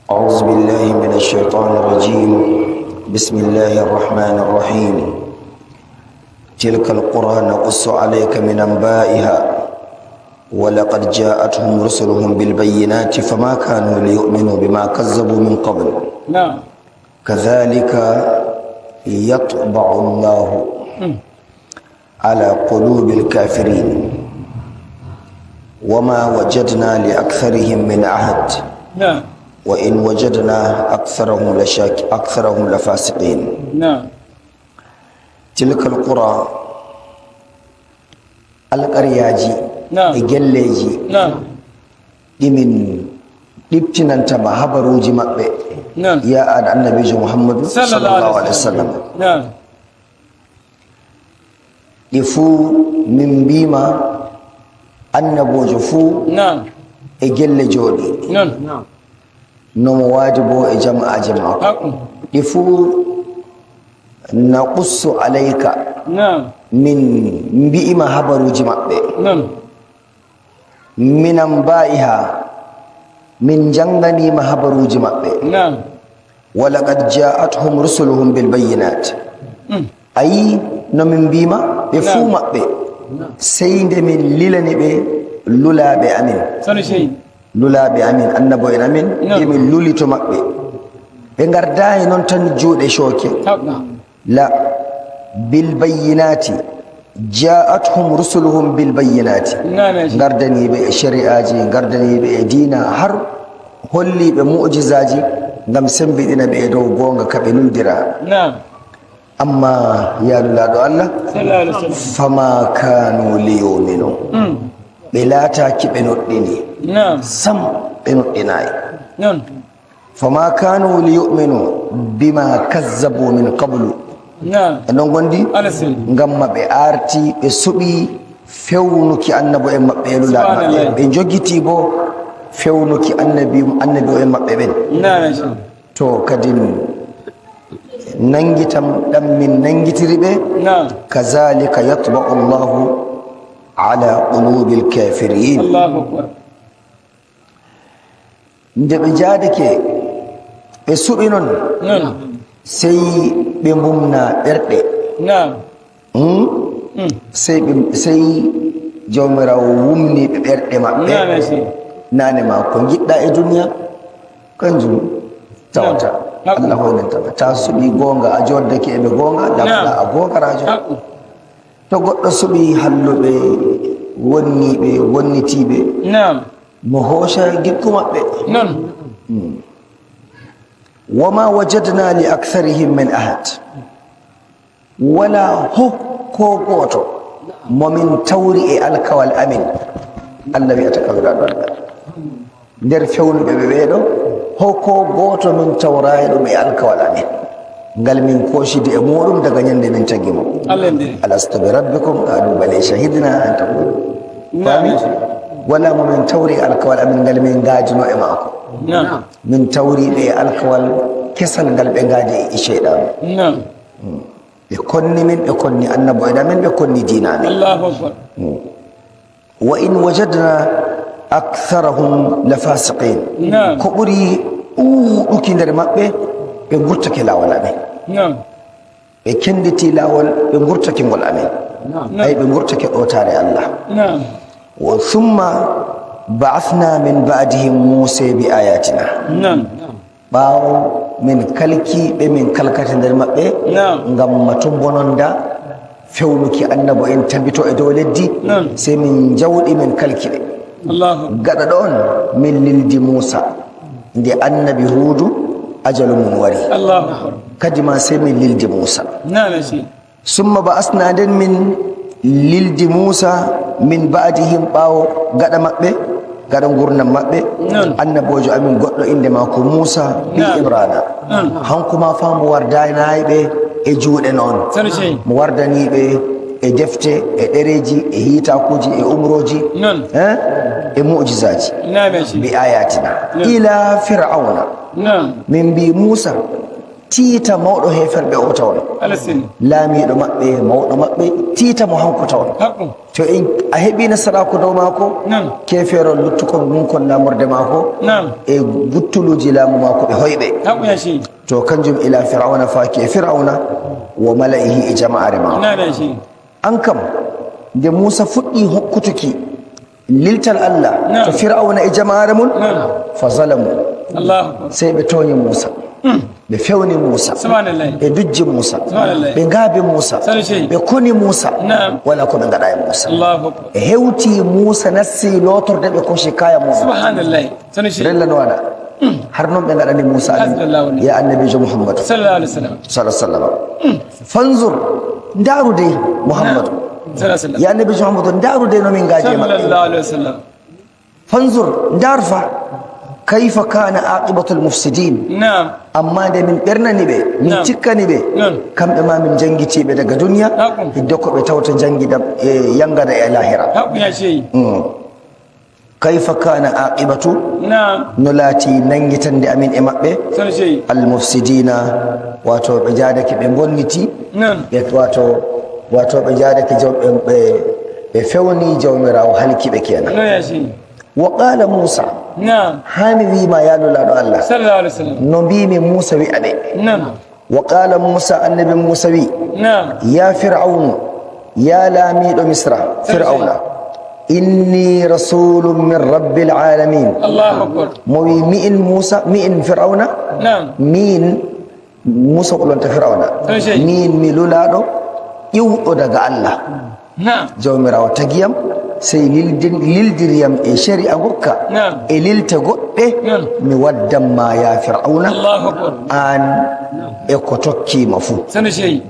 أعوذ بالله من الشيطان الرجيم. بسم الله الرحمن الرحيم. تلك القرى نقص عليك من أنبائها ولقد جاءتهم رسلهم بالبينات فما كانوا ليؤمنوا بما كذبوا من قبل. نعم. كذلك يطبع الله على قلوب الكافرين وما وجدنا لأكثرهم من عهد. نعم. وإن وجدنا أكثرهم لفاسقين. نعم. تلك القرى القرياجي نعم. إجليجي نعم. إمن لبتنا تبع هبروجي مكبه. نعم. يا النبي محمد صلى الله عليه وسلم. نعم. يفو من بيما النبو جفو نعم. إجل جودي نعم. نمو واجبو إجمع جمع حق. يفو نقص عليك نعم. من بيما هبروجي مكبه. نعم. من أنبائها من جنغني ما هبروجي مكبه. نعم. ولقد جاءتهم رسلهم بالبينات. أي نمن بيما بفو نعم. مكبه سيند من ليلني به لولا بأمين سنة شيء. لولا بأمين النبو أمين نعم. يمن لولي تو مكبه بنغرداي نون تن جود شوكي. حق. لا بالبينات جاءتهم رسلهم بالبينات. نعم يا شيخ. غردني بشريعاجي غردني بدينا هر هولي بمعجزاجي ngam sembidina be dow gonga kabe nuldira. نعم. amma ya lulado Allah صلى الله عليه وسلم. fama kanu liyuminu be lata kibe noddini نعم. sam be noddinai. نعم. fama kanu liyuminu bima kazzabu min qablu. نعم. non gondi على سن. ngam maɓe arti ɓe suɓi fewnuki annabo en maɓɓe lulaɗo maɓɓe ɓe jogiti bo fewnuki annabi o en maɓɓe ɓen. نعم يا شيخ. to kadi nangitam ɗam min nangitiri ɓe. نعم. kazalika yatba'u llahu ala qulubi lkafirin. الله أكبر. nde ɓe jaadake ɓe suɓi non نعم. sey ɓe mbumna ɓerɗe. نعم. sey jawmirawo wumni ɓe ɓerɗe maɓɓe. نعم يا شيخ. nane ma ko giɗɗa e duniya kanjum tawata. Na'am. Allah hoynen tawa ta suɓi gonga a joddake eɓe gonga dafɗa a gogarajo. حق. to goɗɗo suɓi halluɓe wonniɓe wonnitiɓe نعم. mo hoosha gikku maɓɓe. نعم. wama wajadna li aktharihim min ahad wala hokko goto momin tawri e alkawal amin. Allah wiyata kawiraɗo Allah nder fewnuɓe ɓe ɓeeɗo hokko goto min tawrayi ɗum e alkawal amin ngal min koosidi e muɗum daga ñande min tagimo. الله يندري. alastu bi rabbikum qalu bale shahidna an taqulu. نعم يا شيخ. wala momin tawri e alkawal amin ngal min gaadino e maako. نعم. min tawriɓe e alkawal kesal ngal ɓe gaadi e cheyɗanu. نعم. ɓe konni min ɓe konni annabo en amen ɓe konni diina amen. الله أكبر. wa in wajadna aktharahum la fasiqin. نعم. ko ɓuri ɗuuɗuki nder maɓɓe ɓe gurtake lawol amen نعم. ɓe kenditi lawol ɓe gurtake ngol amen ay ɓe gurtake ɗotare Allah. نعم. wa thumma ba'athna min ba'dihim musa bi ayatina. نعم. ɓaawo min kalki ɓe min kalkata nder maɓɓe نعم. ngam matumbononda fewnuki annabo en tabito e dow leddi. نعم. sey min jawɗi min kalki ɓe. الله أكبر. gaɗa ɗon min lildi musa nde annabi huudu ajalu mum wari الله أكبر. kadi ma sey min lildi musa. نعم يا شيخ. summa ba asna nden min lildi musa min baadihim ɓaawo gaɗa maɓɓe gaɗa gurdam maɓɓe نعم. annabojo amin goɗɗo inde maako musa bi نعم. ibrana. نعم. hankuma fa mo wardanayi ɓe e juuɗe noon سنة شيء. mo wardaniɓe e defte e ɗereji e hiitakuji e umroji نعم. e mujisaji نعم يا شيخ. bi ayatina ila fir'auna. نعم. min mbi musa tiita mawɗo heferɓe o tawon على سن. laamiɗo maɓɓe mawɗo maɓɓe tiita mo hanko tawon حق. to in a heɓi nasara ko dow maako نعم kefeero luttukon ɗum kon lamorde maako نعم e buttuluji laamu maako ɓe hoyɓe حق يا شيخ to kanjum ila fir'auna faaki e fir'auna wo mala'ihi e jama'are maako نعم يا شيخ an kam nde musa fuɗɗi hokkutuki liltal allah Na'am. to fir'auna e jama'are mum نعم fa zalamu الله أكبر sey ɓe tooñi musa ɓe fewni musa سبحان الله ɓe dujji musa Subhanallah. ɓe ngaabi musa Sani shehi. ɓe koni musa Na'am. wala ko ɓe ngaɗa e musa الله أكبر e hewti musa nassi lotorde ɓe koshi kaya muɗum سبحان الله سنة شيخ rellano waɗa har noon ɓe ngaɗani musa Hasbunallahu wa ni'mal ya annabijo muhammadu صلى الله عليه وسلم sallah sallam fanzur ndaaru dey muhammadu صلى الله عليه وسلم ya annabijo muhammadu ndaaru dey nomin ngaaji e صلى maɓɓe الله عليه وسلم fanzur ndaaru fa kayfa kana aqibatu lmufsidin نعم amma nde min ɓernani ɓe min Na'am. cikkani ɓe Na'am. kamɓe ma min jangitiɓe daga duniya Haqqun. hidde ko ɓe tawta jangida e yangada e lahira حق يا شيخ kayfa kana aqibatu نعم no laati nangitande amin e maɓɓe سنة شيخ almufsidina wato ɓe jadake ɓe bonniti نعم ɓe wato ɓe jadake ɓe fewni jawmirawo halkiɓe kenan نعم يا شيخ wa qala musa نعم hani wima ya lulaɗo allah صلى الله عليه وسلم no mbimi musa wi'aɓe نعم wa qala musa annabi musa wi نعم ya fir'aunu ya laamiɗo misra fir'auna inni rasulun min rabbil alamin الله أكبر mo wi mi'in fir'auna نعم min musa ɓolonta fir'auna Sosai. min mi lulaɗo ƴiwɗo daga allah نعم jawmirawo tagiyam sey lildiriyam e shari'a gokka نعم e lilte goɗɗe نعم mi waddanma ya fir'auna الله أكبر an e ko tokkima fuu سنة شيخ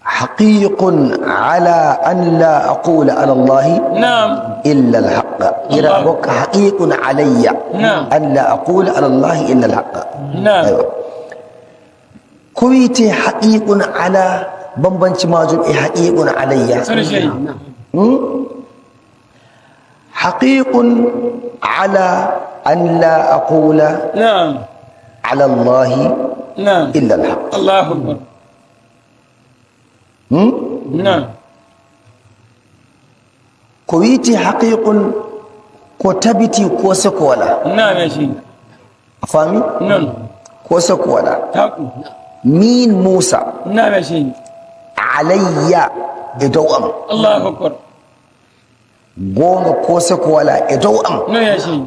حقيق على أن لا أقول على الله نعم إلا الحق إذا الله. بك حقيق علي نعم. أن لا أقول على الله إلا الحق نعم أيوة. كويتي حقيق على بمبنش ماجب حقيق علي سنة شيخ حقيق على أن لا أقول نعم على الله نعم إلا الحق الله أكبر نعم كويتي حقيق كتبتي كوسك ولا نعم يا شيخ فاهمي نعم كوسك ولا حق مين موسى نعم يا شيخ علي إدوام الله أكبر غونغ كوسك ولا إدوام نعم يا شيخ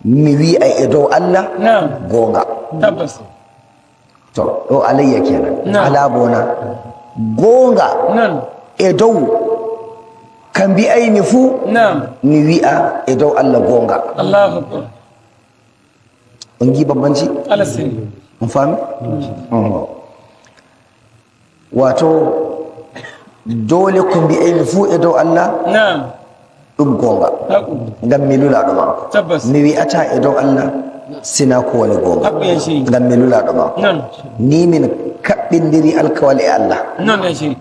ميوي أي إدو الله نعم غونغ تبس تو أو علي كينا نعم. على بونا غونغ نعم إدو كان بي أي نفو نعم ميوي إدو الله غونغ الله أكبر نجيب بمانشي على السن فاهم واتو dole ko mbi'en fuu e dow allah نعم ɗum gonga حق ngam mi lulaɗo maako تبس mi wi'ata e dow allah sina ko woni gonga حق يا شيخ ngam mi lulaɗo maako نعم ni min kaɓɓindiri alkawal e allah نعم يا شيخ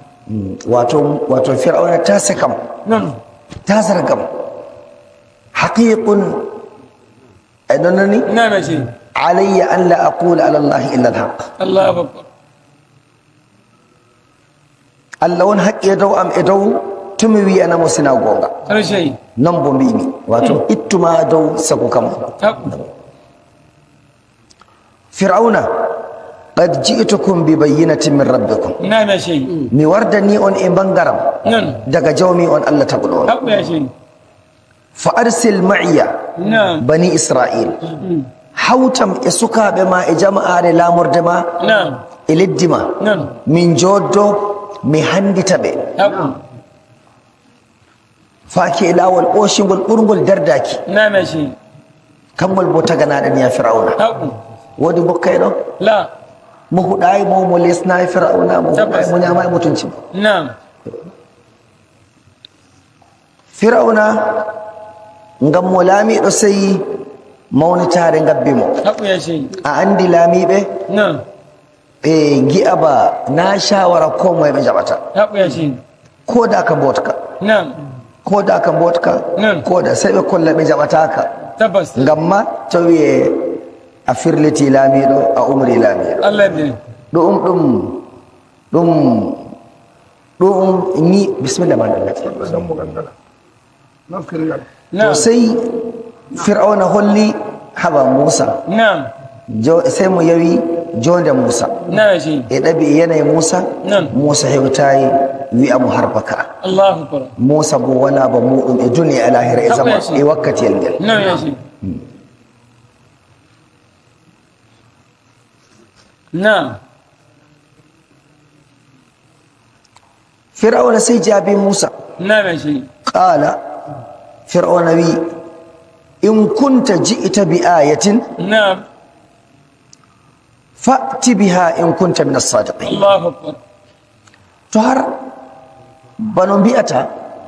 wato fir'auna tase kam نعم tasata kam haqiqun e ɗon nani نعم يا شيخ alayya an la aqula ala allahi illa alhaq الله أكبر allah won haqqi e dow am e dow tumi wiyanamo sina gonga سنة شيخ non bo mbimi wato ittuma dow sago kam حق fir'auna qad ji'tukum bi bayyinatin min rabbikum نعم يا شيخ mi wardani on e bangaram نعم daga jawmi on allah taguɗo on حق يا شيخ fa arsil ma'iya نعم bani israil hawtam e sukaɓe ma e jama'are lamorde ma نعم e leddi ma نعم min joddo mi handita ɓe حق faaki e lawol ɓoshigol ɓurgol dardaki نعم يا شيخ kangol bo taganaɗen ya fir'auna حق wodi bokkayɗo لا mo huɗayi mo lesnayi fir'auna mo Tabbas. huɗayi mo ñamayi mutunci نعم fir'auna ngam mo laamiɗo seyi mawnitare ngabbi mo حق يا شيخ a andi laamiɓe نعم ɓe gi'a ba na shawara ko moye ɓe jaɓata حق يا شيخ ko da ka botka نعم ko da ka botka Na'am. ko da sai ɓe kolla ɓe jaɓataka تبس ngam ma to wiye a firliti laamiɗo a umri laamiɗo الله يبدي ɗum ɗum ni bismillah ma Allah Zan mu gangana. Na kirgal. to نعم sai fir'auna holli haba Musa نعم sai mu yawi jonde Musa نعم يا شيخ e ɗabi yanayi Musa نعم Musa hewtayi wi'a mo harfaka الله أكبر Musa bo wala ba muɗum e duniya e lahira e zaman Tabbas. e wakkatiyel ngel نعم يا شيخ نعم fir'auna sai jabi Musa نعم يا شيخ qala fir'auna wi in kunta ji'ta bi ayatin نعم fa'ti biha in kunta min as-sadiqin الله أكبر to har bano mbi'ata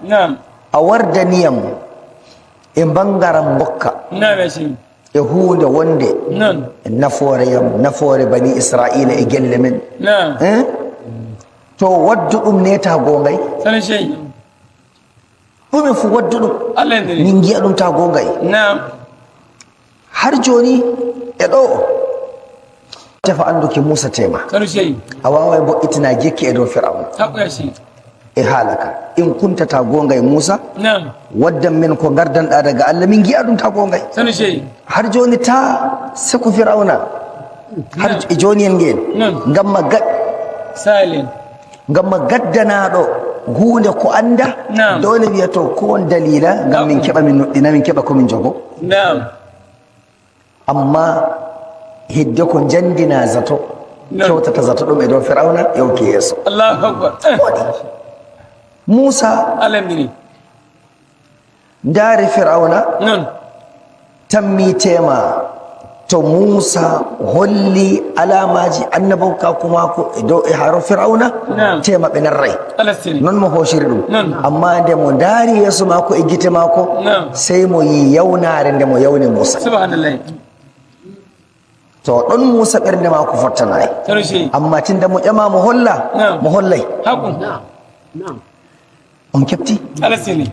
نعم a warda niyam e bangaram bokka نعم يا شيخ e hunde wonde نعم nafoore yam nafoore bani israila e gelle men نعم to waddu ɗum neta gongay ثاني شيء ɗume fu waddu ɗum الله يدري min giya ɗum ta gongay نعم har joni e ɗo tefa anduki musa tema ثاني شيء a wawa bo'itina jekki e dow fir'auna حق يا شيخ e haalaka in kuntata gongay musa نعم waddan men ko gardanɗa daga allah min giya ɗum ta gongay ثاني شيء har joni ta seko fir'auna har e joni en ngeen نعم سالم ngamma gaddanaɗo hunde ko anda Naam. dole wiya to ko won dalila ngam min keɓa min nuɗɗina min keɓa komin jogo نعم amma hidde ko jandina zato Naam. kewtata zato ɗum e dow fir'auna yawki yeeso الله أكبر musa الله يدري ndaari fir'auna نعم tammitema to musa holli alamaji annabauka kuma ko e dow e haro fir'auna Naam. tema ɓe narray الله يسلم non mo hoosiri ɗum Naam. amma nde mo ndaari yeeso maako e gite maako Naam. sey mo yi yawnare nde mo yawni musa سبحان الله to ɗon musa ɓernde maako fottanayi ثاني شيء amma tinde mo ƴama mo holla Naam. mo hollay حق on kefti الله يسلم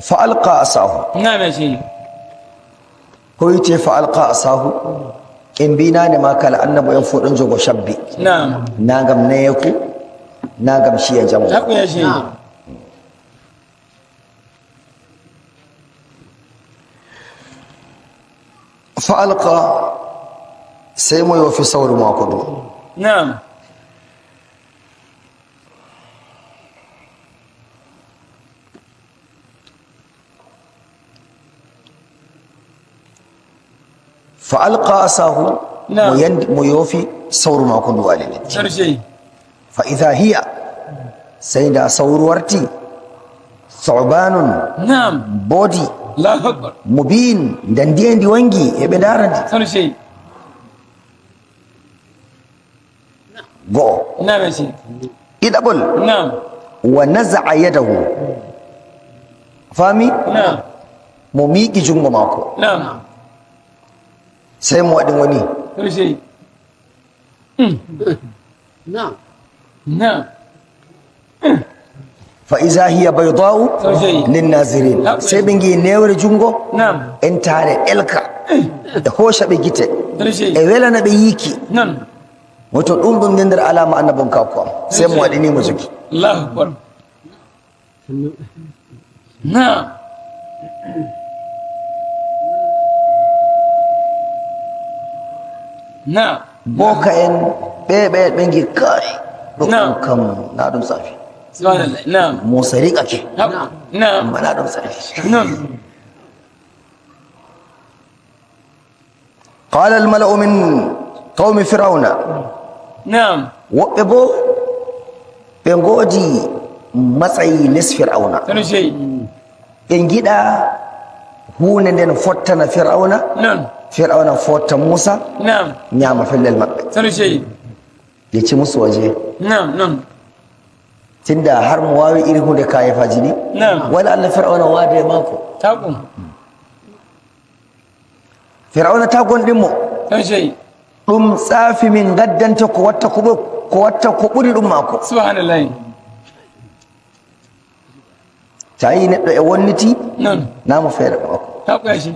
fa alqa asahu نعم يا شيخ hoyte fa alqa asahu en mbinane ma kala annabo en fof ɗon jogo shabbi نعم nagam neyeku nagam shiya jamu حق يا شيخ fa alqa sey mo yofi sawru mako ɗum نعم fa alqa asahu Naam. mo yofi sawru mako ndu ali leddi ثاني شيء fa idha hiya sey nda sawru warti thubanun نعم boodi الله أكبر mubin nda ndiyendi wangi eɓe darandi ثاني شيء go'o نعم يا شيخ ɗiɗaɓol نعم wa nazaa yadahu fami نعم mo miiqi jungo mako نعم sey mo waɗi woni ثاني شيء نعم نعم fa iza hiya baydau ثاني شيء linnazirin sey ɓe ngi newre jungo نعم entare elka e hoosha ɓe gite ثاني شيء e welana ɓe yiiki نعم woto ɗum ɗum nde nder alama annabon kako am sey mo waɗinimo jogi الله أكبر نعم نعم boka en ɓe ngi kay ɗum Naam. kam na ɗum safi سبحان الله نعم musa riƙake حق. نعم amma na ɗum safi نعم qala almala'u min qawmi fir'auna نعم woɓɓe bo ɓe ngoodi matsayi les fir'auna ثاني شيء ɓe giɗa hunde nden fottana fir'auna نعم fir'auna fotta musa نعم ñaama fellel maɓɓe ثاني شيء yecci musu waje نعم نعم tinda har mo wawi iri hunde kayefaji ɗi نعم wala allah fir'auna waade e maako تقوم fir'auna ta gonɗinmo ثاني شيء ɗum tsaafi min gaddante ko watta ko ɓuri ɗum maako سبحان الله ta yi neɗɗo e wonniti نعم namo feere maako حق يا شيخ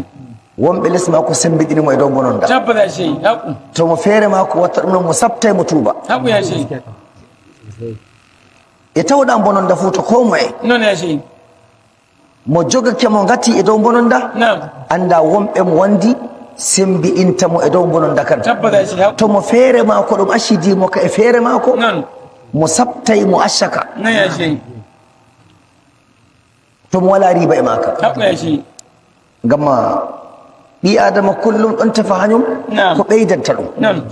wonɓe les mako sembiɗinimo e dow bononda tabbata ya shehi haƙu tomo feere mako watta ɗum noon mo sabta mo tuuba haƙu ya shehi e tawɗa bononda fuu to ko moye non ya shehi mo jogake mo gati e dow bononda na'am anda wonɓe mo wandi sembiɗintamo e dow bononda kan tabbata ya shehi haƙu tomo feere mako ɗum accidimo ka e feere mako non mo sabtay mo accaka non ya shehi tomo wala riba e maka haƙu ya shehi gamma ɓi adama kullum ɗon tefa hañum Naam. ko ɓeydanta ɗum non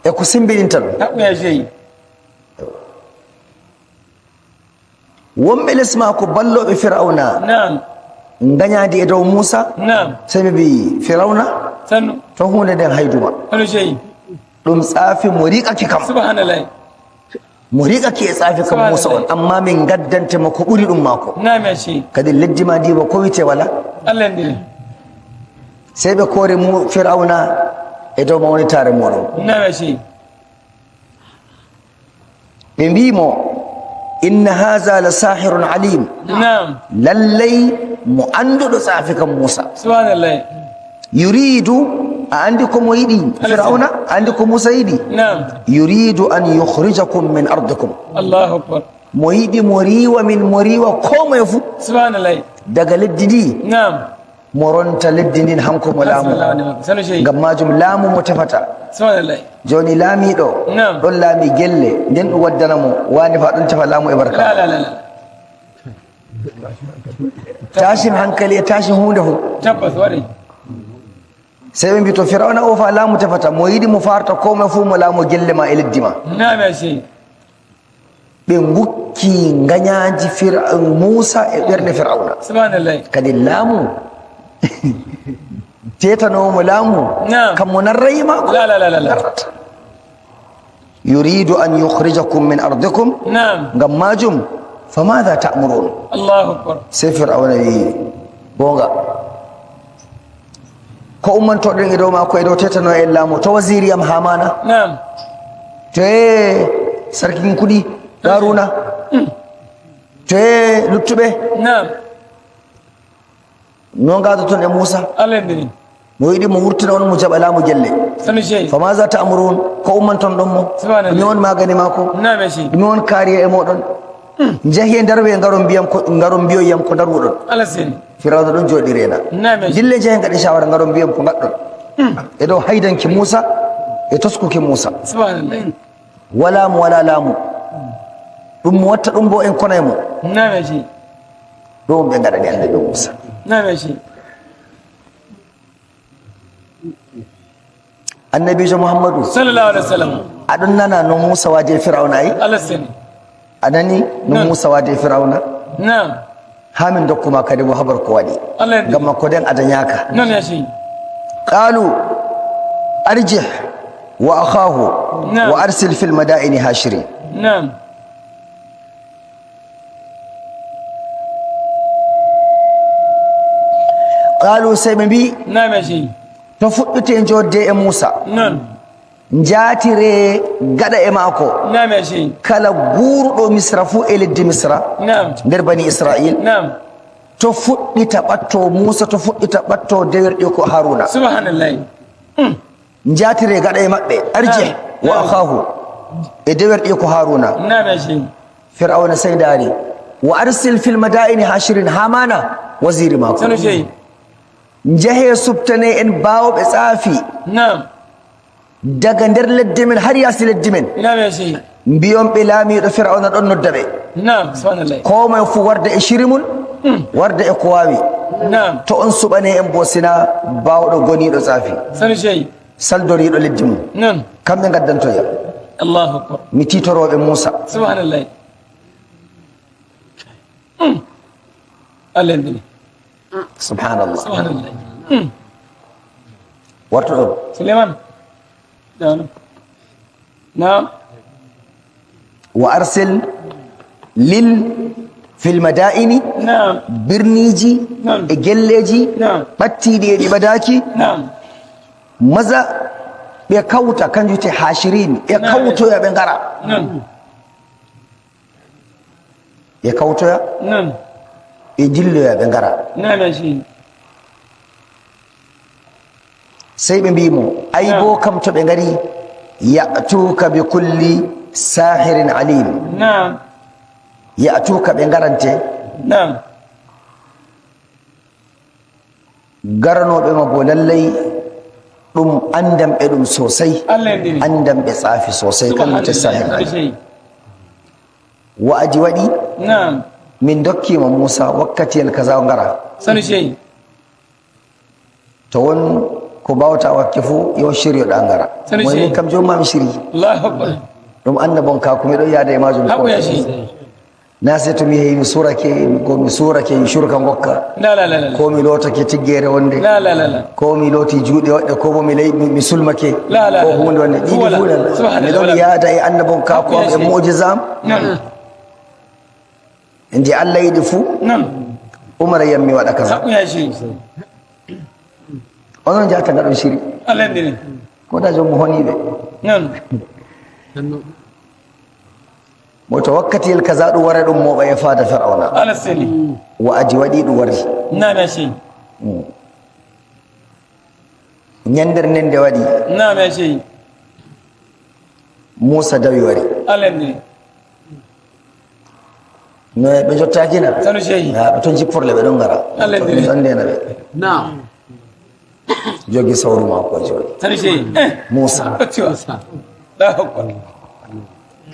e ko sembiɗinta ɗum haƙu ya shehi wonɓe les mako balloɓe firawna na'am gañadi e dow moussa na'am sey ɓe mbi firawna sannu to hunde nden hayduma hono shehi ɗum tsaafi mo riƙaki kam subhanallah mo riƙaki e tsaafi kam moussa on amma min gaddantemo ko ɓuri ɗum mako na'am ya shehi kadi leddi ma ndiba ko wite wala Allah ndiri sey ɓe koori mu firawna e dow mawnitare moɗon na'am ya shehi ɓe mbimo inna haha la sahirun alim na'am lallay mo anduɗo tsaafi kam moussa subhanallah yuridu a andi komo yiɗi firawna a andi ko moussa yiɗi na'am yuridu an yukhrijakum min ardikum Allahu akbar mo yiɗi mo riwa min mo riwa ko moye fuu subhanallah daga leddi ndi na'am mo ronta leddi ndin hanko mo laamu sanu shehi ngam majum laamu mo tefata subhanallah joni laamiɗo Naam. ɗon laami gelle nden ɗum waddanamo wani fa ɗon tefa laamu e barka la la la la tashin hankali e tashin hunde fu tabbas waɗi sey ɓe mbi to firawna o fa laamu tefata mo yiɗi mo farta komoe fuu mo laamu gelle ma e leddi ma na'am ya shehi ɓe gukki gañaji moussa e ɓerde firawna subhanallah kadi laamu tetanomo laamu Naam. kam mo narrayi mako la la la la la yuridu an yukhrijakum min ardikum na'am ngam majum famadha ta'murun Allahu akbar sey firawna wi gonga ko ummantoɗen e dow mako e dow tetano en laamu to wasiri yam hamana na'am to e sarkin kuɗi daruna to e luttuɓe na'am no gadoton e moussa Allah ndiri mo yiɗi mo wurtina on mo jaɓa laamu gelle sanu shehi famaza ta'murun ko ummanton ɗon mo Subhanallah. ɗumi on magani mako na'am ya shehi ɗumi on kaariya e moɗon jeehi e darwe garon mbiyam ko garon mbiyoyam ko darwuɗon Allah seni firawna ɗon jooɗi reena na'am ya shehi dille jeehe gaɗi shawara garon mbiyam ko gaɗɗon e dow haydanki moussa e toskuki moussa subhanallah wala mo wala laamu ɗum mo watta ɗum bo en konay mo na'am ya shehi ɗum ɓe gaɗani annabi moussa na'am ya shehi annabijo mouhammadou sallallahu alaihi wasallam aɗon nana no moussa waadi e firawna ay Allah seni a nani no Non. moussa waadi e firawna na'am ha min dokkuma kadi mo habar ko waɗi Allah ndiri ngam makko den adañaka non ya shehi قالوا أرجح وأخاه نعم. وأرسل في المدائن هاشرين na'am قالوا سيمبي na'am ya shehi تفوت جودة موسى non جاتري غدا إماكو na'am ya shehi كلا غورو مصر فو إلى مصر na'am در بني إسرائيل na'am تفوت تباتو موسى تفوت تباتو دير يكو هارون subhanallah جاتري غدا إماكو أرجح نعم. وأخاه دير يكو هارون na'am ya shehi فرعون سيداري وأرسل في المدائن هاشرين هامانا وزير ماكو sanu shehi jahe subtane en bawɓe tsaafi na'am daga nder leddi men har yasi leddi men na'am ya shehi mbiyonɓe laamiɗo firawna ɗon nodda ɓe na'am subhanallah ko moye fu warda e shiri mum warda e ko wawi na'am to on suɓane en bo sina bawɗo goniɗo tsaafi sanu shehi saldoriɗo leddi mum non kamɓe gaddantoya Allahu akbar mi titoroɓe moussa subhanallah Allah ndiri subhanallah subhanallah warto ɗon Suleiman na'am wa arsil lil fil madaini na'am birniji Na'am. e gelleji Na'am. ɓattiɗi e ɗiɓadaki na'am maza ɓe kawta kanjum te hashirin ɓe Na'am. kawtoya ɓe ngara non ɓe kawtoya non ɓe jilloya ɓe ngara na'am ya shehi sai ɓe mbimo ay bo kam to ɓe ngari ya'tuka bi kulli sahirin alim نعم ya'tuka ɓe garante نعم garanoɓe ma bo lallay ɗum andamɓe ɗum sosai الله يديني andamɓe tsafi sosai سبحان kalmete sahir الله alim شيء wa'adi waɗi نعم min dokkima Musa wakkatiyel kaza ngara سنو شيء to won ko bawta wakke fu yo shiryoɗa ngara Sani moy shi. min kam jommami shiri الله أكبر ɗum annabon ka ko miɗon yaada e majum حقو يا ko شيء na se to mi yehi mi surake ko mi surake shurka gokka لا لا لا لا ko mi lotake tiggere wonde لا لا لا لا ko mi loti juuɗe waɗɗe ko bo mi ley mi sulmake La, la, ko la. hunde wonde ɗiɗi Wala. fuɗal Subhanallah, miɗon wala. yaada e annabon ka ko Hakku ya e shi. mujisam نعم nde Allah yiɗi fuu نعم umara yammi waɗa kaza حقو يا شيء onon jata ngaɗon shiri الله يديني ko da jommo honiɓe نعم moto wakkatiyel kaza ɗum wara ɗum moɓa e fada fir'auna على السني wa'aji waɗi ɗum wari نعم يا شيء ñandere nden nde waɗi نعم يا شيء Musa dawi wari الله يديني no ɓe jottakina سنو شيء ɓe toon jipporle ɓe ɗon gara Allah ɓe ndiri. ɗon ndena ɓe نعم jogi sawru mako joni سنو شيء Musa أتوا لا أكبر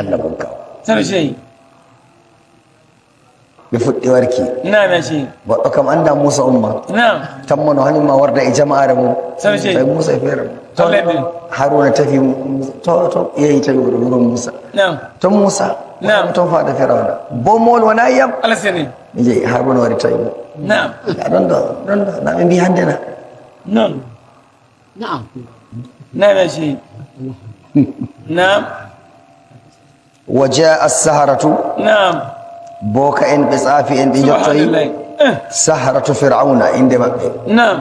Allah bon kaw سنو شيء ɓe fuɗɗi warki نعم يا شيء goɗɗo kam anda Musa umma نعم tammono hañumma warda e jama'are mum Sani shehi. tawi Musa e feere to Allah ndiri. Haruna tafi to yehi tawi oɗo wuro Musa نعم to Musa Naam. toon faada Firawna bomol wona yiyam على السني mi jeeyi Haruna wari tawi mo نعم ɗon ɗo na ɓe mbi hannde na نعم نعم نعم يا شيخ نعم wa jaa as-saharatu نعم boka en ɓe tsaafi en ɓe سبحان jottoyi الله saharatu fir'auna inde maɓɓe نعم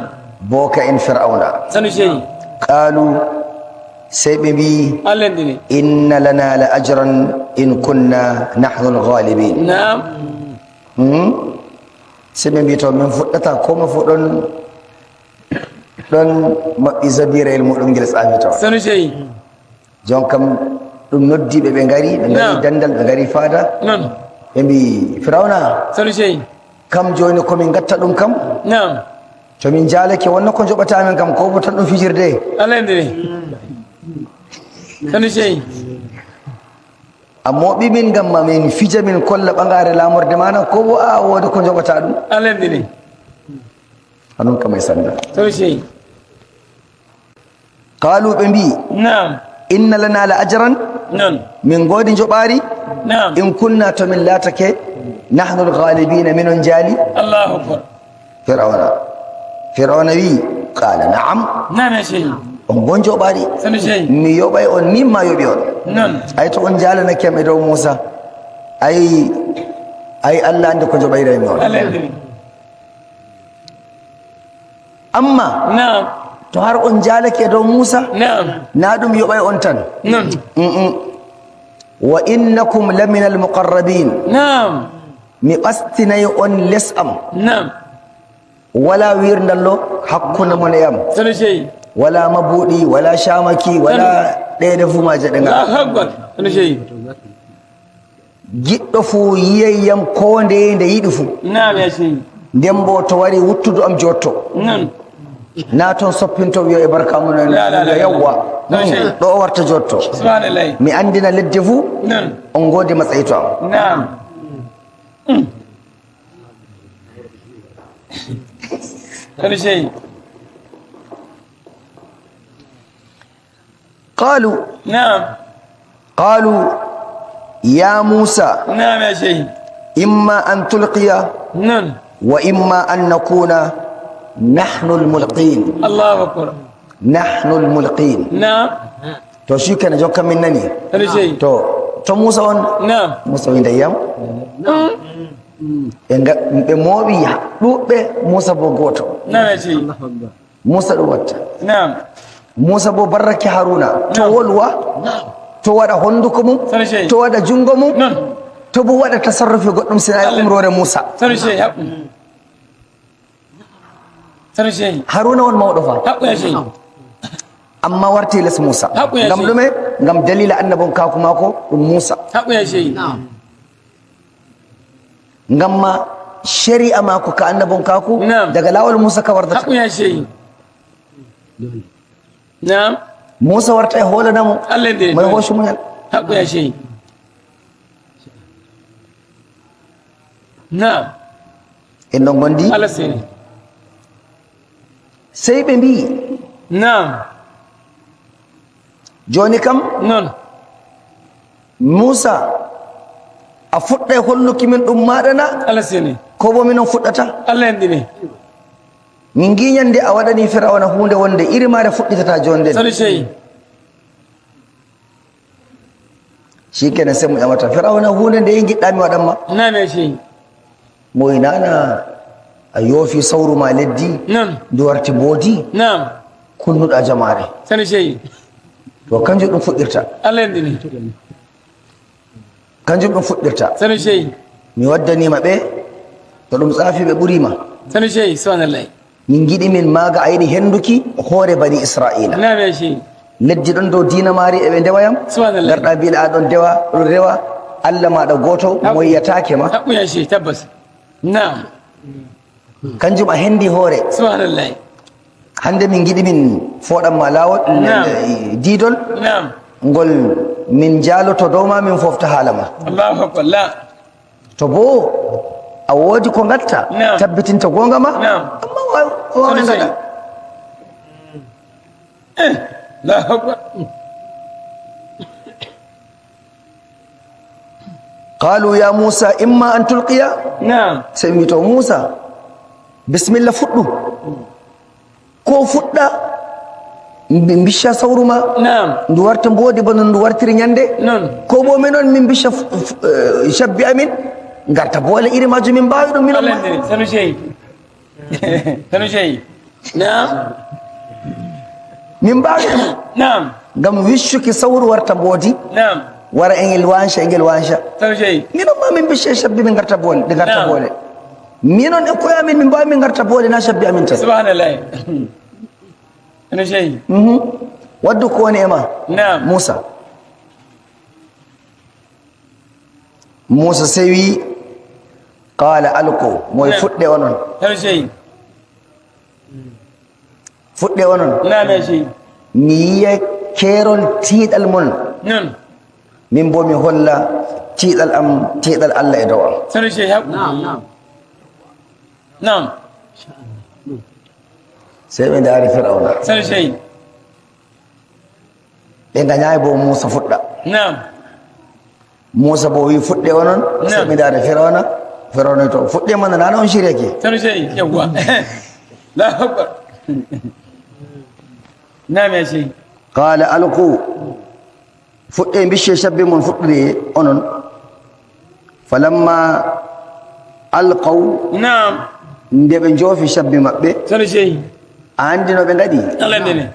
boka en fir'auna سنو شيء qalu sey ɓe mbi الله يديني inna lana la ajran in kunna nahnu al-ghalibin نعم sey ɓe mbi to min fuɗɗata koma fo ɗon maɓɓi zabirayel muɗum ngel tsaafi tawa سنو شيء jon kam ɗum noddiɓe ɓe ngari ɓe ngari Naam. dandal ɓe ngari faada نعم ɓe mbi firawna سنو شيء kam joni komin gatta ɗum kam نعم to min jaalake wonno ko joɓata men kam ko bo tan ɗum fijirde الله يديني سنو شيء a moɓi min gam ma min fija min kolla ɓagare lamorde mana ko bo a wodi ko joɓata ɗum الله يديني hanon kam e sanda سنو شيء qalu ɓe mbi نعم inna lana la ajran نعم min godi joɓari نعم in kunna to min latake nahnu lgalibina minon jaali الله أكبر fir'auna wi qala naam نعم يا شيخ on gon joɓari سنو شيء mi yoɓay on min ma yoɓi on نعم ay to on jalanake am e dow Musa ay Allah ande ko joɓayraymi on الله يديني amma نعم to har on jalake e dow Musa نعم na ɗum yoɓay on tan نعم wa innakum lamina almuqarrabin نعم mi ɓastinayi on les am نعم wala wirdallo hakkunde mon e am سنو شيء wala mabuɗi wala shamaki wala ɗeɗe fumaje ɗe ga الله أكبر سنو شيء giɗɗo fuu yiyayyam ko nde nde yiɗi fuu نعم يا شيخ nden bo to wari wuttudu am jotto نعم na toon soppinto wiyo e barka mum La, la, la, la. yawwa No, sey. ɗo o warta jotto سبحان الله mi andina ledde fuu نعم on godi matsayi to am نعم سنو شيء qalu نعم qalu ya Musa نعم يا شيخ imma an tulqiya نعم wa imma an nakuna nahnu almulqin الله أكبر nahnu almulqin نعم to shikenan jokka min nani سنو شيء to Musa on نعم Musa wi ndeyam ɓe mooɓi ɗuɓɓe Musa bo goto نعم يا شيخ Musa ɗum watta نعم Musa bo barrake Haruna to wolwa to waɗa honduko mum سنو شيء to waɗa jungo mum نعم to bo waɗa tasarrufi goɗɗum sina e umrore Musa سنو شيء حق سنو شيء Haruna won mawɗo fa حق يا شيخ amma warti les Musa Haƙu ya ngam ce. ɗume ngam dalila annabon kaku mako ɗum Musa haƙu ya shehi ngam ma shari'a mako ka annabon kaku Na'am. daga lawol Musa ka wardata haƙu ya shehi na'am Musa warta e holanamo Allah ne mai hoshu muñal haƙu ya shehi na'am en ɗon gondi Allah seni sey ɓe mbi na'am joni kam non Musa a fuɗɗa e holluki min ɗum maɗana Allah seni ko bo minon fuɗɗata Allah ndine min giñande a waɗani firawna hunde wonde iri mare fuɗɗitata jonde sani shehi shikenan sai mu ƴamata firawna hunde nde giɗɗa mi waɗanma na'am ya shehi moy nana a yoofi sawru ma leddi non ndu warti boodi na'am kunnuɗa jamare sani shehi to kanjum ɗum fuɗɗirta Allah ndine kanjum ɗum fuɗɗirta sani shehi mi waddanima ɓe to ɗum tsafi ɓe ɓurima sani shehi subhanallah min giɗi min maaga a yiɗi henduki hoore bani israila na'am ya shehi leddi ɗon dow dina maari eɓe ndewayam subhanallah garɗa mbiɗa aɗon dewa ɗon rewa allah maɗa goto mo yiyatake ma haƙu ya shehi tabbas na'am kanjum a hendi hoore subhanallah hande min giɗi min foɗanma lawol diidol na'am ngol min jaaloto dow ma min fofta haala ma Allahu akbar la to bo a woodi ko gatta Naam. tabbitinta gonga ma Naam. amma wawa Sani gaɗa shehi Allahu akbar qalu ya musa imma an tulqiya na'am sai mi to musa bismillah fuɗɗu ko fuɗɗa bisha sawru ma na'am ndu warta mboodi ba no ndu wartiri ñande non ko bo minon min bisha shabbi amin garta boole iri majum min mbawi ɗum minon Allah ma ndine sani shehi sani shehi na'am min mbawi ɗum na'am ngam wissuki sawru warta mboodi na'am wara engel wanca sani shehi minon ma min bishe shabbi min garta boole ɗe garta Naam. boole minon e koye amin min mbawi min garta boole na shabbi amin tan subhanallah sani shehi waddu ko woni e ma na'am musa musa sewi qala alqu moye Naam. fuɗɗe onon sani shehi fuɗɗe onon na'am ya shehi mi yiya keerol tiiɗal mon non min bo mi holla tiiɗal am tiiɗal allah e dow am sani shehi haƙu na'am sey ɓe ndaari firawna sani shehi ɓe gañayi bo musa fuɗɗa na'am musa bo wi fuɗɗe onon sey Naam. ɓe ndaari firawna to fuɗɗe mana nana on shireke sani shehi yawwa Allahu akbar na'am ya shehi qala alqu fuɗɗe bicce shabbi mon fuɗɗiri onon falamma alqaw na'am nde ɓe joofi shabbi maɓɓe sani shehi a andi no ɓe gaɗi Allah ndine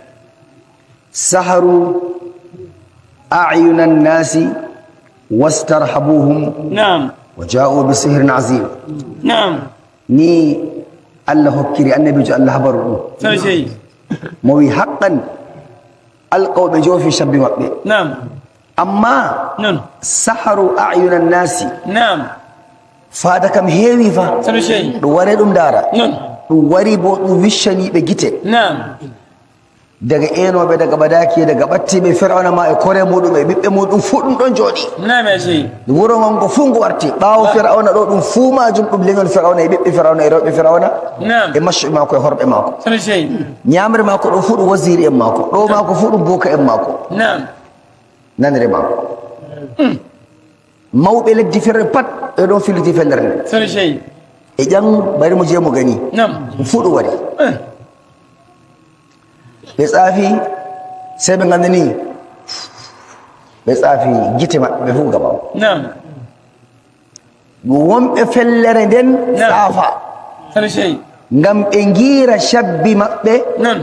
saharu ayuna nnasi wastarhabuhum na'am wa ja'u bi sihrin azim na'am ni allah hokkiri annabijo allah habaru ɗum sani shehi mo wi haqqan alqaw ɓe joofi shabbi maɓɓe na'am amma non saharu ayuna nnasi na'am faada kam heewi fa sani shehi ɗum ware ɗum daara non ɗum wari bo ɗum wiccaniɓe gite na'am daga enoɓe daga badaki daga ɓattiɓe fir'auna ma e kore muɗum e ɓiɓɓe muɗum fuu ɗum ɗon jooɗi na'am ya shehi wuro ngon ngo fuu ngo warti ɓaawo fir'auna ɗo ɗum fuu majum ɗum leñol fir'auna e ɓiɓɓe fir'auna e rewɓe fir'auna na'am e maccuɓe mako e horɓe mako sani shehi ñamre mako ɗo fuu ɗum wasiri en mako ɗo mako fuu ɗum boka en mako na'am nanre mako mawɓe leddi ferre pat ɓe ɗon filiti fellere nde sani shehi e ƴan bari mo jeemo gani na'am ɗum fuu ɗum waɗi ɓe tsaafi sey ɓe gandani ɓe tsaafi gite maɓɓe ɓe fuu gabaw na'am wonɓe fellere nden Naam. tsaafa sani shehi ngam ɓe ngiira shabbi maɓɓe non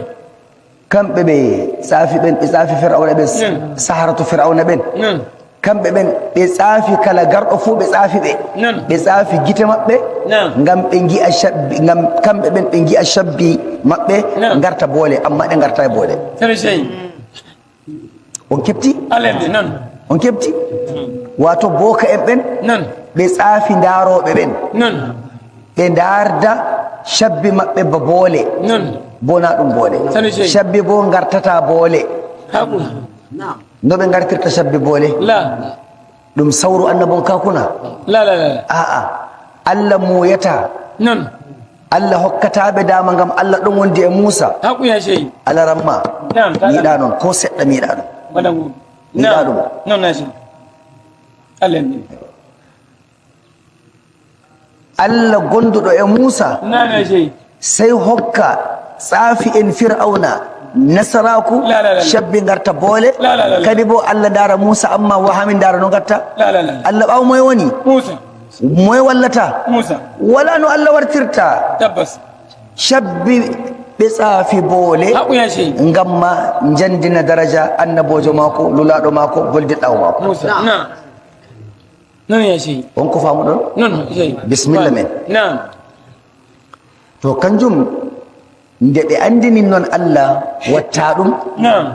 kamɓe ɓe tsaafi ɓen ɓe tsaafi fir'auna ɓen Naam. saharatu fir'auna ɓen non kamɓe ɓen ɓe tsaafi kala garɗo fuu ɓe tsaafi ɓe Naam. ɓe tsaafi gite maɓɓe Naam. ngam ɓe gi'a shabbi ngam kamɓe ɓen ɓe gi'a shabbi maɓɓe Naam. garta boole amma ɗe garta e boole sani shehi on kepti alende non on kepti wato boka en ɓen non ɓe tsaafi ndaroɓe ɓen non ɓe darda shabbi maɓɓe ba boole non bona ɗum boole Sani Sheikh. shabbi bo gartata boole haqqu no ɓe gartirta shabbi boole la ɗum sawru annabon kakuna la la la a'a allah muyata non allah hokkataɓe dama ngam allah ɗon wondi e Musa haqqu ya sey allah ramma Naam, taala. miiɗa noon ko seɗɗa miiɗa ɗum wadangu Miɗa ɗum. non na sey alende allah gonduɗo e Musa na ya sey sey hokka tsaafi en fir'auna nasaraku La, la, la, la. shabbi garta boole La, la, la, la. kadi bo allah dara Musa amma wahamin dara no gatta la la la allah ɓaw moye woni musa moye wallata musa wala no allah wartirta tabbas shabbi ɓe tsaafi boole haqqu ya sey ngam ma jandina daraja annabojo mako lulaɗo mako boldiɗɗawo mako musa na non ya sey on ko famu ɗon non sey Bismillah men. naam to kanjum nde ɓe andini noon allah watta ɗum naam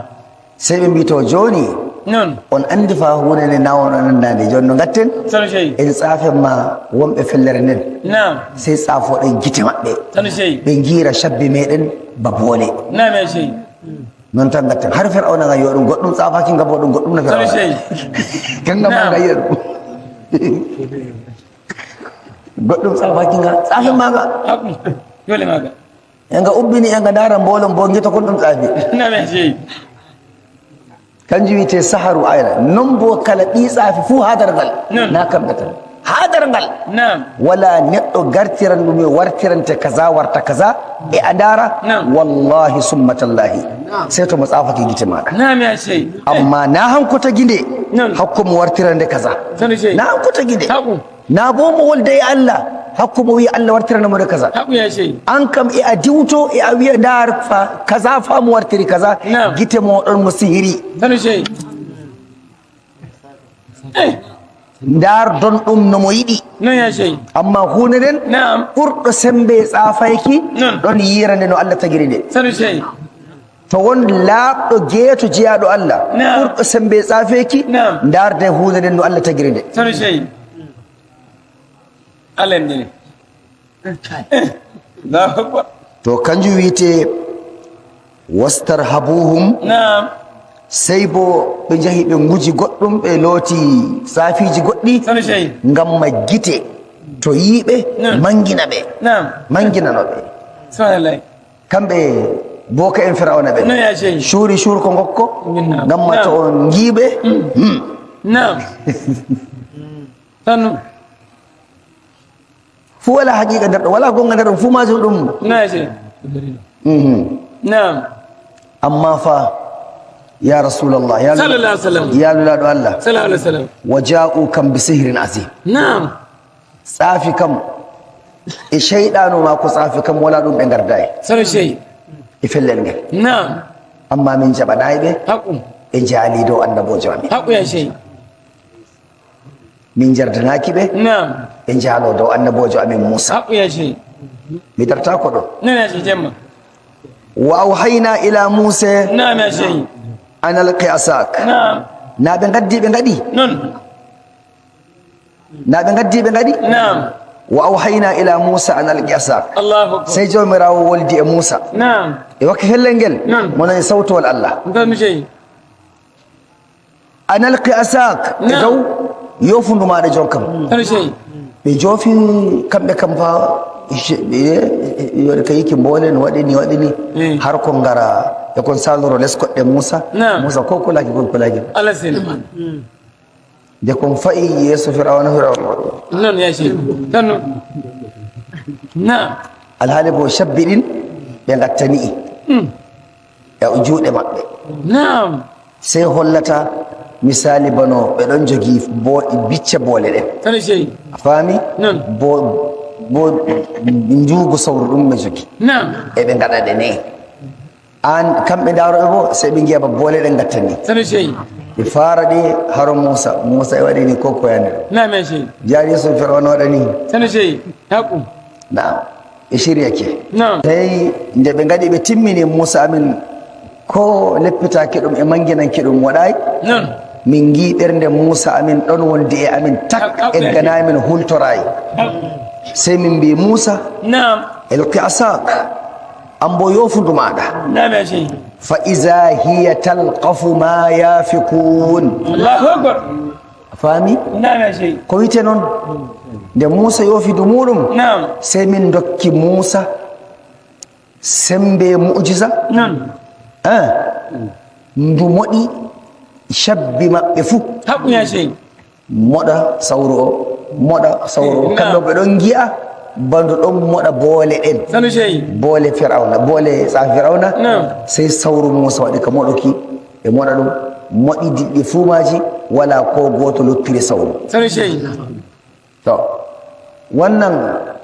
sey ɓe mbi to joni non on andi fa hunde nawono nandade joni no gatten sanu sey en tsafen ma wonɓe fellere nden naam sey tsafoɗen gite maɓɓe sanu sey ɓe gira shabbi meɗen ba boole naam ya sey non tan gatten har fir'auna ga yo ɗum goɗɗum tsafaki ngam bo ɗum goɗɗum no sanu sey kangam ma Naam. ga yiya ɗum goɗɗum tsafaki nga tsafen maga haqqu yole maga enga ubbini enga dara mbolon bo gita kon ɗum tsafi naam ya sey kanjum wiyete saharu ayra non bo kala ɗi tsafi fuu hadargal Non. na kamɓe tan hadargal naam wala neɗɗo gartiran ɗum e wartirante kaza warta kaza e a dara Naam. wallahi summatallahi sey to mo tsafake gite maɗa naam ya sey amma na hanko taginde Non. hakko mo wartirande kaza sanu sey na hanko taginde haqqu na bo mo wolde e allah hakko mo wiya allah wartiranamo de kaza haqqu ya sey an kam e a diwto e a wiya dar fa kaza fa mo wartiri kaza Naam. gite moɗon mo sihiri sanu sey ndar don ɗum nomo yiɗi non ya sey amma hunde nden Naam. ɓurɗo sembe tsafayki Non. ɗon yirande no allah tagiri nde sanu sey to won laaɓɗo jeeto jeyaɗo allah Naam. ɓurɗo sembe tsafeki Naam. darde hunde nden no allah tagiri nde sanu sey alende Allahu akbar to kanjum wiyete wastarhabuhum naam sey bo ɓe jahi ɓe nguji goɗɗum ɓe looti safiji goɗɗi sanu sey ngam ma gite to yiiɓe Naam. mangina ɓe naam manginanoɓe subhanallah kamɓe boka en firawna ɓe non ya sey cuuri cuur ko gokko Naam. ngam ma to Naam. on giiɓe naam sanu fuu wala haqiqa nder ɗo wala gonga nder ɗum fuu majum ɗum non ya sey naam amma fa ya rasulallah ya sallallahu alaihi wasallam ya lulaɗo allah sallallahu alaihi wasallam wa ja'u kam bi sihrin azim naam tsafi kam e sheyɗanu ma ko tsafi kam wala ɗum ɓe garda sanu sey e fellel ngel naam amma min jaɓanayi ɓe haqqu e jaali dow annabojo amin haqqu ya sey min jardanaki ɓe naam e jaalo dow annabojo amin moussa haqqu ya sey mi darta ko ɗo non ya sey jemma wa awhayna ila moussa naam ya sey an alqi asak naam na ɓe gaddi ɓe gaɗi non na ɓe gaddi ɓe gaɗi naam wa awhayna ila moussa an alqi asak Allahu akbar sey jawmirawo woldi e moussa naam e wakke fellel ngel Non. mo nani sawtowol allah sanu sey an alqi asak e Non. dow yofundu maɗa jon kam sanu sey ɓe joofi kamɓe kam fa yoɗe ka yiki mboole no waɗini waɗini har ko ngara e kon saloro les koɗɗe moussa Naam. moussa ko kulaki kon kulaki Allah sey nde kon fayi yeeso firawna non ya sey sanu naam alhaali bo shabbi ɗin ɓe gattani e juuɗe maɓɓe naam sey hollata misali bano ɓe ɗon jogii bicce boole ɗen sanu sey a faami Non. bo njuugu sawru ɗum ɓe jogi naam eɓe gaɗa ɗe ne an kamɓe daroɓe bo sey ɓe giya ba boole ɗen gattani sanu sey ɓe fara ɗe haro moussa e waɗini kokkoyande ɗo naam ya sey jaari yeeso firawna waɗani sanu sey haqqu naam ɓe siriyake naam tawi nde ɓe gaɗi ɓe timmini moussa amin ko leppitaki ɗum e manginanki ɗum waɗay non min gi ɓernde Moussa amin ɗon wondi e amin tak e gana min hultorayi sey min mbi Moussa نعم elqi asak ambo yofundu maɗa نعم يا شيخ fa iza hiya talqafu ma yafikun الله أكبر fami نعم يا شيخ ko wite noon nde Moussa yofidu muɗum نعم sey min dokki Moussa sembe mu'jiza نعم ndu moɗi shabbi maɓɓe fuu حق يا شيخ moɗa sawru o moɗa sawru o kamɓe ɓe ɗon gi'a bandu ɗon moɗa boole ɗen سنو شيخ boole firawna boole tsafi firawna نعم sey sawru Moussa waɗi ka moɗuki ɓe moɗa ɗum moɗi diɗɗi fuumaji wala ko goto luttiri sawru سنو شيخ to wannan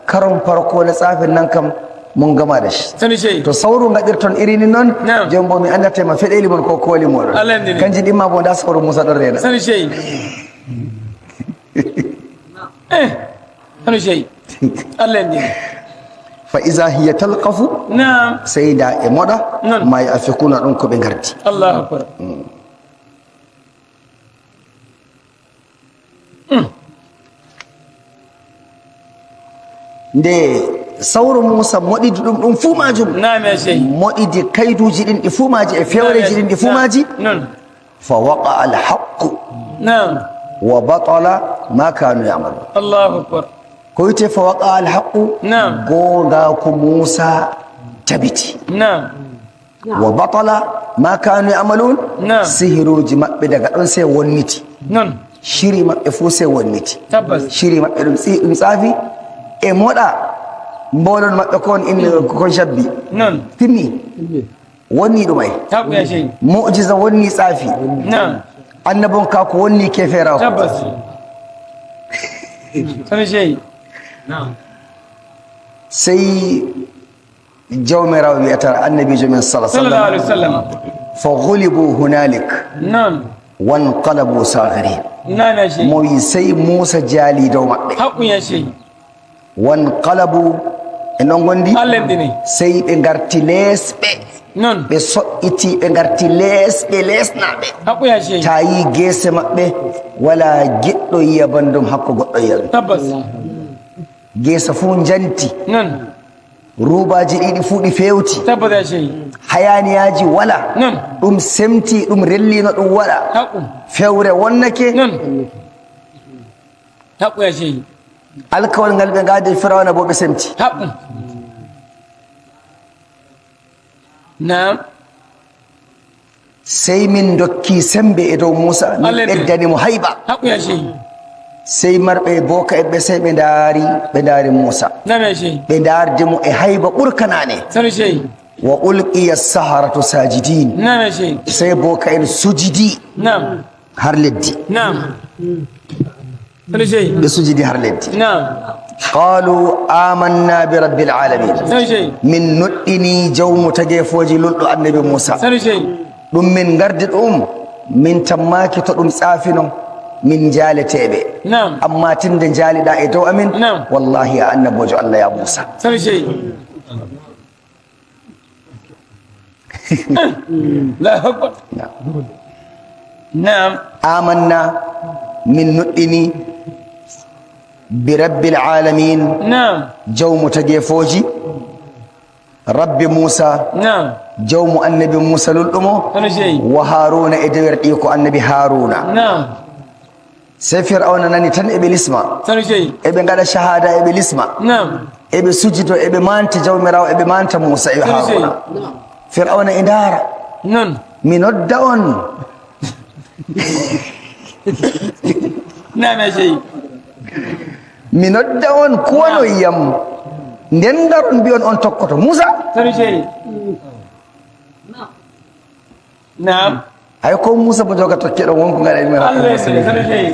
karon farko na tsafin nan kam mun gama da shi سنو شيخ to sauru gaɗirton irini noon Na'am. jom bo mi andata ma feɗeli mon ko kooli moɗon Alhamdulillah. kanji ɗimma bo nda sawru Moussa ɗon reena سنو شيخ سنو شيخ الله يهديك fa iza hiya talqafu نعم sey da e moɗa Na'am. ma yafikuna ɗum ko ɓe gardi الله أكبر nde sawru Moussa moɗidi ɗum ɗum fuu majum نعم يا شيخ moɗidi kayduji ɗin ɗi fuu maji e fewreji ɗin ɗi fuu maji نعم fa waqa alhaqu نعم wa batala ma kanu yamalu الله أكبر ko wite fa waqa alhaqu Na'am. gonga ko Moussa tabiti نعم wa batala ma kanu yamalun Na'am. sihiroji maɓɓe daga ɗon sai wonniti نعم shiri maɓɓe fuu sai wonniti تبس shiri maɓɓe ɗum tsafi e moɗa mbolon maɓɓe kon inni kon shabbi نعم timmi wonni ɗum ay حق يا شيخ mu'jiza wonni tsafi نعم annabon ka ko wonni kefera ko تبس سنو شيخ sai jawmirawo wiyata annabijo men صلى الله عليه وسلم fa ghulibu hunalik نعم wanqalabu saghirin نعم يا شيخ mo wi sey Moussa jaali dow maɓɓe حق يا شيخ wanqalabu e non gondi الله يهديني sey ɓe garti leesɓe نعم ɓe so'iti ɓe garti leesɓe leesnaɓe حق يا شيخ ta yi geese maɓɓe wala giɗɗo yiya bandum hakko goɗɗo yiya ɗum تبس geesa fuu janti نعم rubaji ɗiɗi fuu ɗi fewti تبس يا شيخ hayaniyaji wala نعم ɗum semti ɗum rellino ɗum waɗa حق fewre wonnake نعم حق يا شيخ alkawal ngal ɓe gaadi firawna bo ɓe semti حق نعم sey min dokki sembe e dow Moussa min Allah ɓeddani mo hayba حق يا شيخ sey marɓe boka eɓɓe sey ɓe ndaari Moussa نعم يا شيخ ɓe ndaardi mo e hayba ɓurkanane سنو شيخ wa ulqiya saharatu sajidin نعم يا شيخ sey boka en sujidi نعم har leddi نعم سنو شيخ ɓe sujidi har leddi نعم qalu amanna bi rabbil alamin سنو شيخ min nuɗɗini jawmu tageefoji lulɗo annabi Moussa سنو شيخ ɗum min gardi ɗum min tammaki to ɗum tsafino min jaaleteɓe نعم amma tinde jaaliɗa e dow amin Na'am. wallahi a annabojo Allah ya Moussa سنو شيء لا أكبر نعم amanna min nuɗɗini bi rabbil alamin نعم jawmu tageefoji rabbi Moussa نعم jawmu annabi Moussa lulɗumo سنو شيء wa haruna e dewerɗi ko annabi haruna نعم sey fir'auna nani tan eɓe lisma سنو شيء eɓe gaɗa shahada eɓe lisma نعم eɓe sujido eɓe manta jawmirawo eɓe manta Moussa e Sani haruna fir'auna e ndaara نعم mi nodda on نعم يا شيء mi nodda on kuwano yiyam nden garon mbiyon on tokkoto Moussa سنو شيء نعم hay ko Moussa bo joga tokkeɗo wonko gaɗa الله يسلمك سنو شيء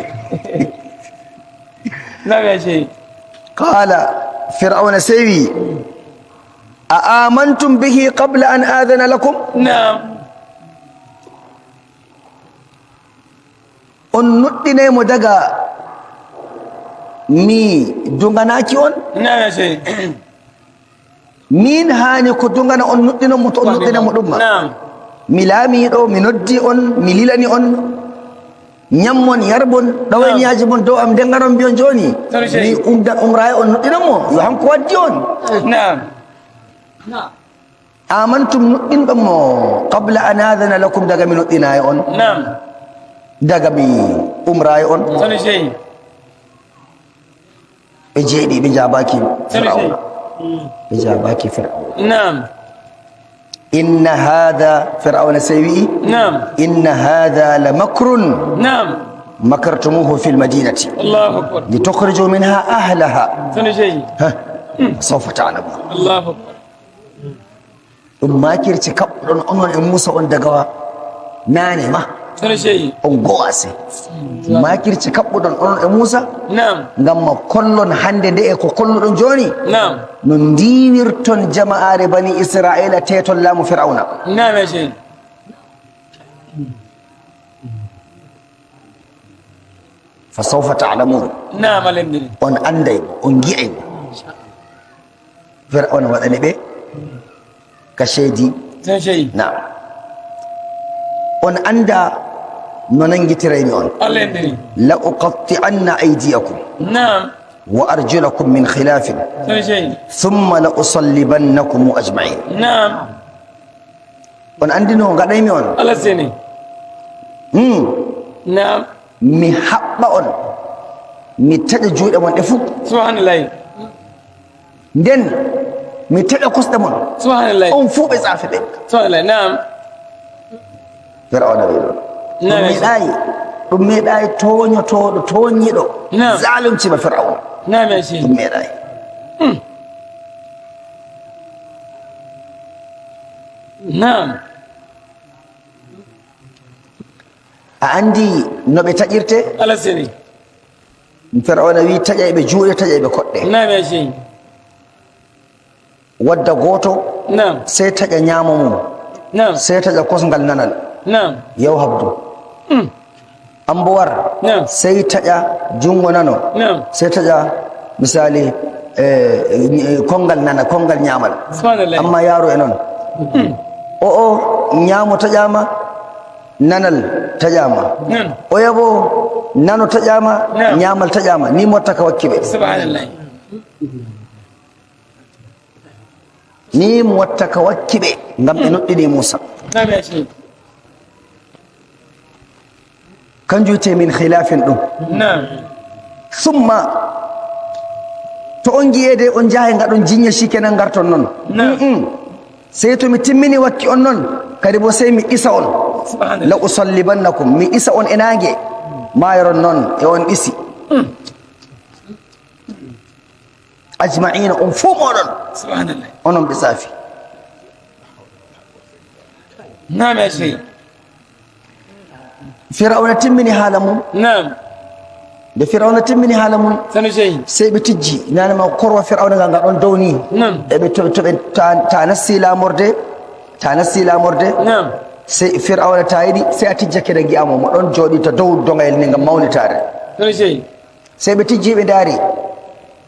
نعم يا شيء qala fir'auna sewi a amantum bihi qabla an adana lakum نعم on nuɗɗinaymo daga mi duganaki on نعم يا شيء min hani ko dugana on nuɗɗinomo to on nuɗɗinamo ɗumma نعم mi laamiɗo mi noddi on mi lilani on ñammon yarbon ɗawainiyaji mon dow am ndenganon mbiyon joni mi umrayi on nuɗɗinanmo yo hanko waddi on نعم amantum nuɗɗinɗon mo qabla an adana lakum daga mi nuɗɗinayi on نعم daga mi umrayi on sanu shehi ɓe jeeɗi ɓe jabaki sanu shehi fir'auna ɓe jabaki fir'auna نعم inna hadha fir'auna sai wi'i نعم inna hadha la makrun نعم makartumuhu fil madinati الله أكبر litukhrijuu minha ahlaha sanu shehi sawfa ta'lamun الله أكبر ɗum makirci kaɓɗon onon e musa on daga nane ma sanu shehi on gowase makirci kaɓɓuɗon onon e musa نعم ngam ma kollon hande nde e ko kolluɗon joni نعم no ndiwirton jama'are bani israila teton laamu fir'auna نعم يا شيخ fa sawfa ta'lamun نعم الحمد on anday mo on gi'ay mo fir'auna waɗani ɓe ka sheedi سanu شيخ na on anda no nangitiraymi on الحمد la uqatti'anna aydiyakum نعم wa arjulakum min khilafin سanu شيخ thumma la usallibannakum ajma'in نعم on andi no gaɗaymi on على سني نعم mi haɓɓa on mi taƴa juuɗe mon ɗe fuu سبحان الله nden mi taƴa kosɗe mon سبحان الله on fuu ɓe tsafe ɓe سبحان الله نعم fir'auna wi ɗon نعم ɗum meeɗayi toñotoɗo toñiɗo نعم. zalumcima fir'auna نعم يا شيخ ɗum meeɗayi نعم a andi no ɓe taƴirte على سني fir'auna wi taƴay ɓe juuɗe taƴay ɓe koɗɗe نعم يا شيخ wadda goto نعم sey taƴa ñaamo mum نعم sey taƴa kosngal nanal نعم yaw habdu ambo war نعم sey taƴa jungo nano نعم sey taƴa misali kongal nana kongal ñamal سبحان الله amma yaro e noon o ñaamo taƴama nanal taƴama نعم o yabo nano taƴama Naam. ñamal taƴama ni motta ka wakki ɓe سبحان الله ni motta ka wakki ɓe ngam ɓe nuɗɗini Musa نعم يا شيخ kanjum wiyete min khilafin ɗum نعم summa to on giyede on jaahe ngaɗon jinya shikenan garton noon نعم sey to mi timmini wakki on noon kadi bo sey mi ɗisa on سبحان la الله usallibannakum mi ɗisa on e nangue mayoron noon e on ɗisi ajma'ina on fuu moɗon سبحان الله onon ɓe saafi نعم يا شيخ firawna timmini haala mum نعم nde firawna timmini haala mum سنو شيخ sey ɓe tijji nanema korwa firawna ngal ngaɗon downi نعم eɓe toɓe ta nassi lamorde نعم sey firawna ta yiɗi sey a tijjake nde gui'amo mo ɗon jooɗi to dow dogayel ni ngam mawnitare سنو شيخ sey ɓe tijji ɓe daari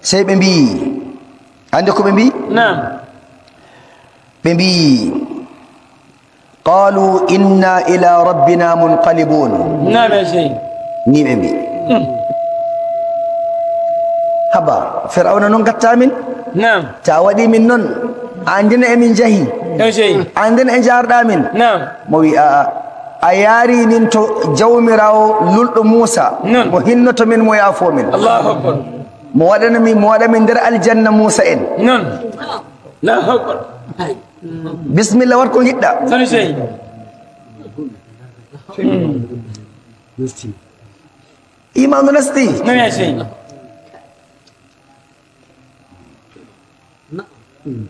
sey ɓe mbi hande ko ɓe mbi نعم ɓe mbi qalu inna ila rabbina munqalibun نعم يا شيخ ni ɓe mbi haba firawna noon gattamin نعم ta waɗi min noon andina emin jahi سنو شيخ andina e jarɗamin نعم mo wi aa a yaari min to jawmirawo lulɗo Musa Non. mo hinnoto min mo yaafo min الله أكبر mo waɗa min nder aljanna Musa en نعم لا أكبر bisimilla wat ko giɗɗa سنو شيخ imanu nasti نعم يا شيخ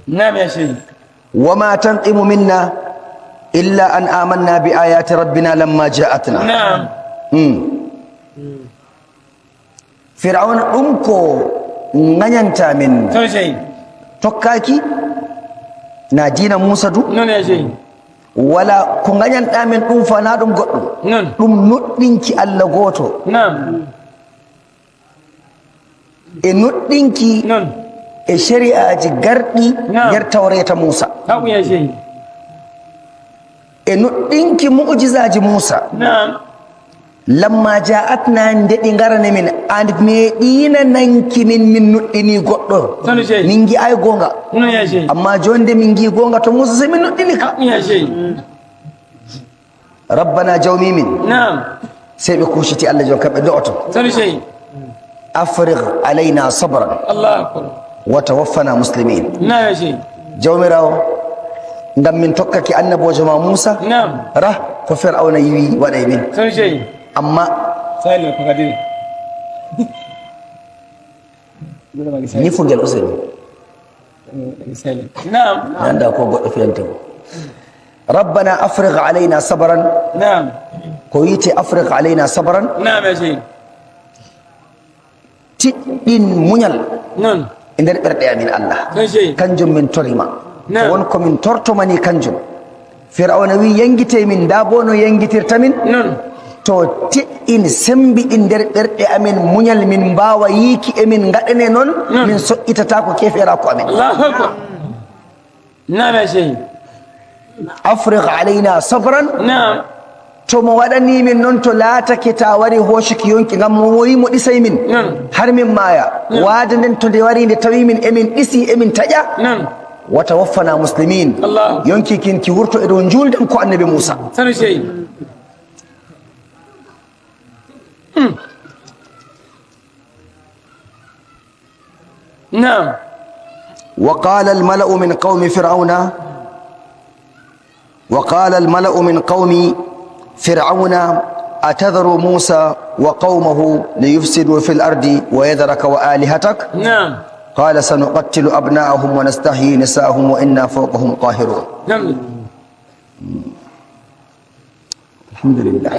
نعم يا شيخ وما تنقم منا إلا أن آمنا بآيات ربنا لما جاءتنا نعم فرعون أمكو نينتا من سنو شيخ tokkaki na dina Musa du نعم يا شيخ wala ko ganyanɗa men ɗum fa na ɗum goɗɗum نعم ɗum nuɗɗinki Allah goto نعم e nuɗɗinki نعم e shari'aji garɗi Naam. nder tawreta Musa أبو يا شيخ e nuɗɗinki mu'jizaji Musa نعم lamma ja'atna ndeɗi ngarane min and meɗina nanki min nuɗɗini goɗɗo Sanu Sheikh. min gi ay gonga نعم يا شيخ amma jonde min gi gonga to Musa sai min nuɗɗini ka يا شيخ rabbana jawmi min نعم sai ɓe kushiti Allah jon kamɓe do'oto سنو شيء afrigh alaina sabran الله أكبر wa tawaffana muslimin نعم يا شيخ jawmirawo ngam min tokkaki annabojo ma Musa نعم ra ko fir'auna yiwi waɗay min سنو شيء amma سالم فقدين ni fu ngel useni سالم نعم mi anda ko goɗɗo fiyantemo rabbana afrigh alaina sabran نعم ko yite afrigh alaina sabran نعم يا شيخ tiɗɗin muñal نعم e nder ɓerɗe amin Allah سنو شيء kanjum min torima Na'am. won komin tortomani kanjum fir'auna wi yangite min da bo no yangitirta min نعم to tiɗɗin sembiɗin nder ɓerɗe amin muñal min mbawa yiiki emin gaɗane noon min soƴƴitata ko keferaku amin الله أكبر نعم يا شيخ afrigh alaina sabran نعم to mo waɗani min noon to laatake ta wari hosuki yonki ngam mo woyi mo ɗisay min نعم har min maaya waade nden to nde wari nde tawi min emin ɗisi emin taƴa نعم wa tawaffana muslimin Allah. yonki kin ki wurto e dow julden ko annabi Musa سنو شيء نعم وقال الملأ من قوم فرعون أتذر موسى وقومه ليفسدوا في الأرض ويذرك وآلهتك نعم قال سنقتل أبناءهم ونستحيي نساءهم وإنا فوقهم قاهرون نعم الحمد لله